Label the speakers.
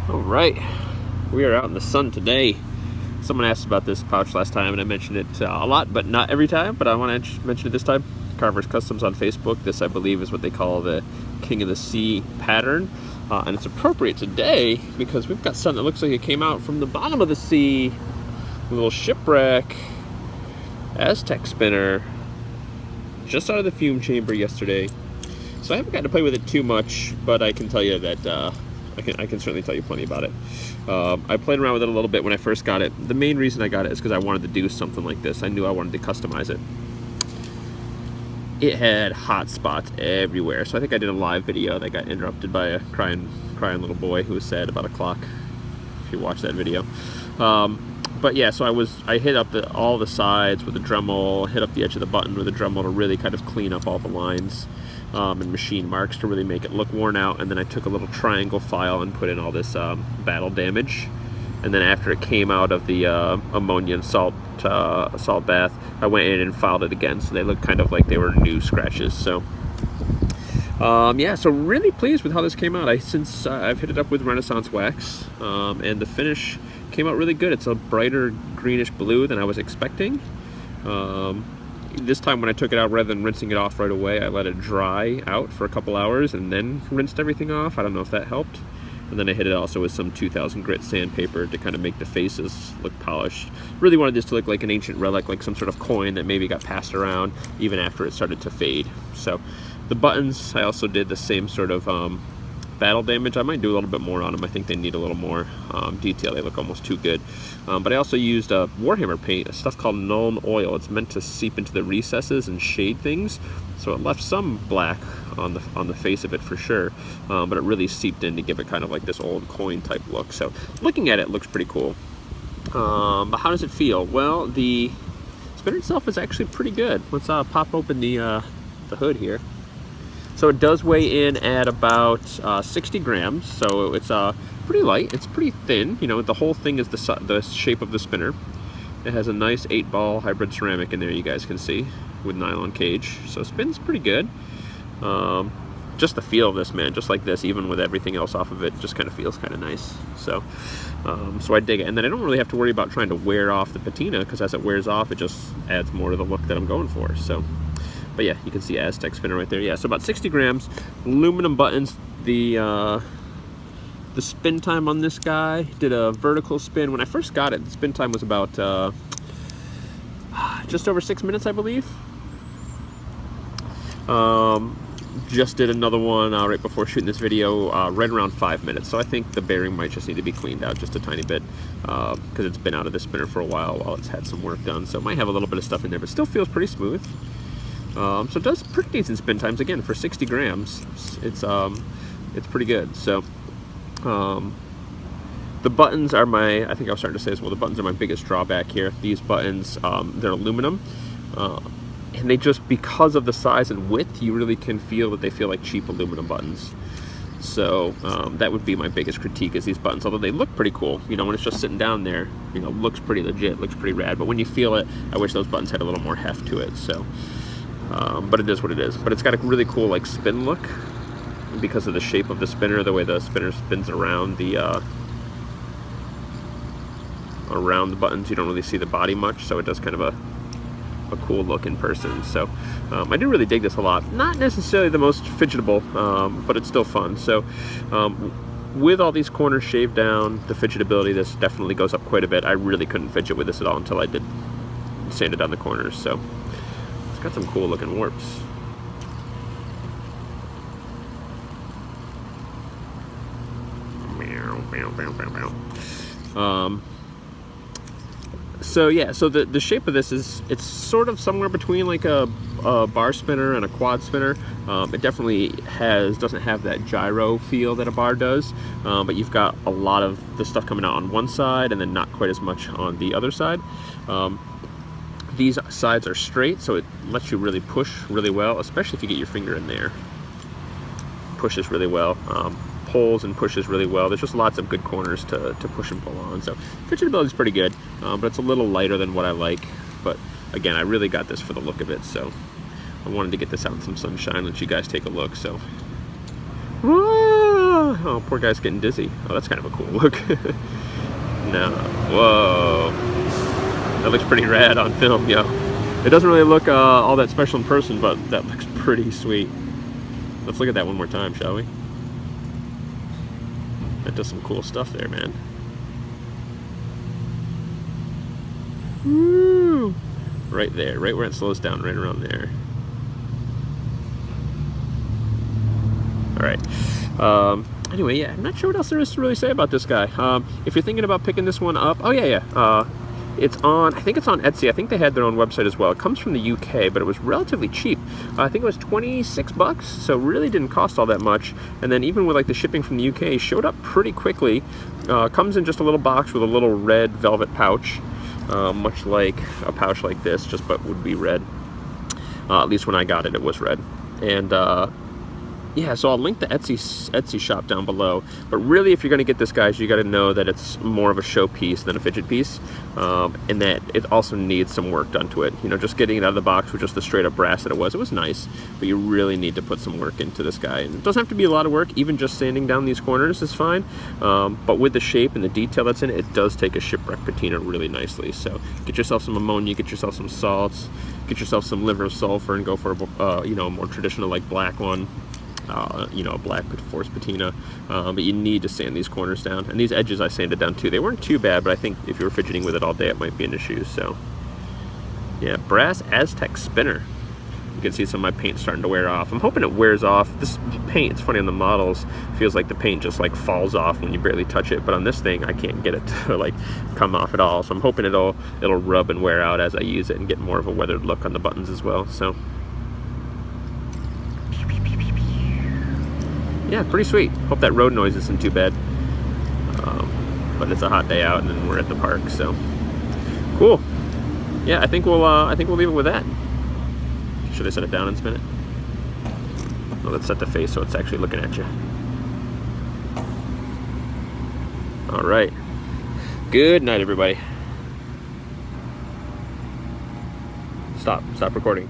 Speaker 1: All right, we are out in the sun today. Someone asked about this pouch last time, and I mentioned it a lot, but not every time. But I want to mention it this time. Carver's Customs on Facebook. This, I believe, is what they call the King of the Sea pattern, and it's appropriate today because we've got something that looks like it came out from the bottom of the sea. A little shipwreck Aztec spinner, just out of the fume chamber yesterday. So I haven't gotten to play with it too much, but I can tell you that I can certainly tell you plenty about it. I played around with it a little bit when I first got it. The main reason I got it is because I wanted to do something like this. I knew I wanted to customize it. It had hot spots everywhere, so I think I did a live video that got interrupted by a crying little boy who was sad about a clock, if you watch that video. But yeah, so I hit up all the sides with a Dremel, hit up the edge of the button with a Dremel to really kind of clean up all the lines and machine marks to really make it look worn out. And then I took a little triangle file and put in all this battle damage. And then after it came out of the ammonia and salt bath, I went in and filed it again, so they look kind of like they were new scratches. So yeah, so really pleased with how this came out. I've hit it up with Renaissance wax, and the finish came out really good. It's a brighter greenish blue than I was expecting. This time when I took it out, rather than rinsing it off right away, I let it dry out for a couple hours and then rinsed everything off. I don't know if that helped. And then I hit it also with some 2000 grit sandpaper to kind of make the faces look polished. Really wanted this to look like an ancient relic, like some sort of coin that maybe got passed around even after it started to fade. So the buttons, I also did the same sort of battle damage. I might do a little bit more on them. I think they need a little more detail. They look almost too good. But I also used Warhammer paint, a stuff called Nuln Oil. It's meant to seep into the recesses and shade things. So it left some black on the face of it for sure, but it really seeped in to give it kind of like this old coin type look. So looking at it looks pretty cool. But how does it feel? Well, the spinner itself is actually pretty good. Let's pop open the hood here. So it does weigh in at about 60 grams, so it's pretty light. It's pretty thin. You know, the whole thing is the shape of the spinner. It has a nice 8-ball hybrid ceramic in there, you guys can see, with nylon cage. So it spins pretty good. Just the feel of this, man, just like this, even with everything else off of it, just kind of feels kind of nice. So I dig it. And then I don't really have to worry about trying to wear off the patina, because as it wears off, it just adds more to the look that I'm going for. So, but yeah, you can see Aztec spinner right there. Yeah, so about 60 grams, aluminum buttons. The spin time on this guy, did a vertical spin. When I first got it, the spin time was about just over 6 minutes, I believe. Just did another one right before shooting this video, right around 5 minutes. So I think the bearing might just need to be cleaned out just a tiny bit, because it's been out of the spinner for a while it's had some work done. So it might have a little bit of stuff in there, but still feels pretty smooth. So it does pretty decent spin times. Again, for 60 grams, it's pretty good. So the buttons are I think I was starting to say as well, the buttons are my biggest drawback here. These buttons, they're aluminum, and they just, because of the size and width, you really can feel that they feel like cheap aluminum buttons. So that would be my biggest critique, is these buttons, although they look pretty cool, you know, when it's just sitting down there, you know, looks pretty legit, looks pretty rad, but when you feel it, I wish those buttons had a little more heft to it. So but it is what it is. But it's got a really cool like spin look because of the shape of the spinner, the way the spinner spins around the buttons. You don't really see the body much, so it does kind of a cool look in person. So I do really dig this a lot. Not necessarily the most fidgetable, but it's still fun. So with all these corners shaved down, the fidgetability, this definitely goes up quite a bit. I really couldn't fidget with this at all until I did sand it down the corners. So it's got some cool looking warps. So yeah, so the shape of this is, it's sort of somewhere between like a bar spinner and a quad spinner. It definitely doesn't have that gyro feel that a bar does, but you've got a lot of the stuff coming out on one side and then not quite as much on the other side. These sides are straight, so it lets you really push really well, especially if you get your finger in there. Pushes really well. Pulls and pushes really well. There's just lots of good corners to push and pull on. So fidgetability is pretty good, but it's a little lighter than what I like. But again, I really got this for the look of it, so I wanted to get this out in some sunshine, let you guys take a look. So, oh poor guy's getting dizzy. Oh, that's kind of a cool look. No, whoa, that looks pretty rad on film, yo. It doesn't really look all that special in person, but that looks pretty sweet. Let's look at that one more time, shall we? That does some cool stuff there, man. Woo! Right there, right where it slows down, right around there. All right. Anyway, yeah, I'm not sure what else there is to really say about this guy. If you're thinking about picking this one up, oh yeah. It's on, I think it's on Etsy. I think they had their own website as well. It comes from the UK, but it was relatively cheap. I think it was 26 bucks, so really didn't cost all that much. And then even with like the shipping from the UK, it showed up pretty quickly. Comes in just a little box with a little red velvet pouch, much like a pouch like this, just but would be red. At least when I got it, it was red. And yeah, so I'll link the Etsy shop down below. But really, if you're going to get this, guys, you got to know that it's more of a show piece than a fidget piece, and that it also needs some work done to it. You know, just getting it out of the box with just the straight up brass that it was nice, but you really need to put some work into this guy. And it doesn't have to be a lot of work. Even just sanding down these corners is fine. But with the shape and the detail that's in it, it does take a shipwreck patina really nicely. So get yourself some ammonia, get yourself some salts, get yourself some liver of sulfur, and go for a you know, more traditional like black one. You know, black force patina, but you need to sand these corners down. And these edges I sanded down too. They weren't too bad, but I think if you were fidgeting with it all day, it might be an issue. So yeah, Brass Aztec Spinner. You can see some of my paint starting to wear off. I'm hoping it wears off. This paint, it's funny on the models, feels like the paint just like falls off when you barely touch it, but on this thing I can't get it to like come off at all. So I'm hoping it'll rub and wear out as I use it and get more of a weathered look on the buttons as well. So yeah, pretty sweet. Hope that road noise isn't too bad. But it's a hot day out, and then we're at the park, so cool. Yeah, I think we'll leave it with that. Should I set it down and spin it? No, let's set the face so it's actually looking at you. All right. Good night, everybody. Stop recording.